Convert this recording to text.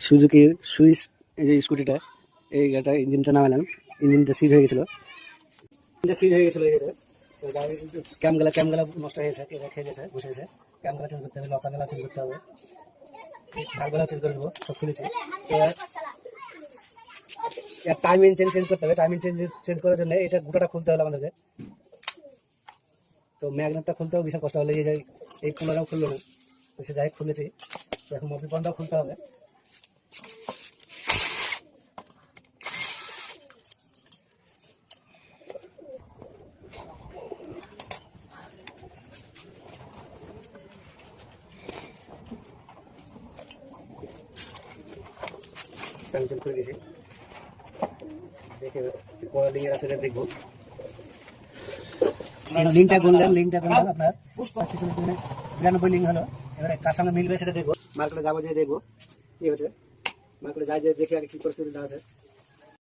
সুজুকির Swiss এই যে স্কুটিটা, এই গাড়িটা ইঞ্জিনটা নামালাম, ইঞ্জিনটা সিজ হয়ে গেছিলো, সিজ হয়ে গেছিলো। এই গাড়ির ক্যামগুলা নষ্ট হয়েছে, খেয়ে গেছে, বসে গেছে। ক্যামগুলা চেঞ্জ করতে হবে, লকারগুলা চেঞ্জ করতে হবে, ভাগগুলা চেঞ্জ করে দেবো, সব খুলেছি। টাইমিং চেঞ্জ করতে হবে। টাইমিং চেঞ্জ করার জন্য এটা গোটাটা খুলতে হবে আমাদেরকে। তো ম্যাগনেটটা খুলতেও বিশাল কষ্ট হলে এই পুনরাও খুললো না, তো সে যাই খুলেছি। তো এখন মপি পন্ডাও খুলতে হবে। চেঞ্জ করে দিয়েছি, দেখে পরের লিঙ্কের আছে দেখবো। লিঙ্কটা করলাম আপনার 92 লিঙ্ক হলো। এবারে কার সঙ্গে মিলবে সেটা দেখবো, মার্কেটে যাবো, যেয়ে দেখবো কি হচ্ছে। মার্কেটে যাই যে দেখি আগে কি পরিস্থিতি দাঁড়াচ্ছে।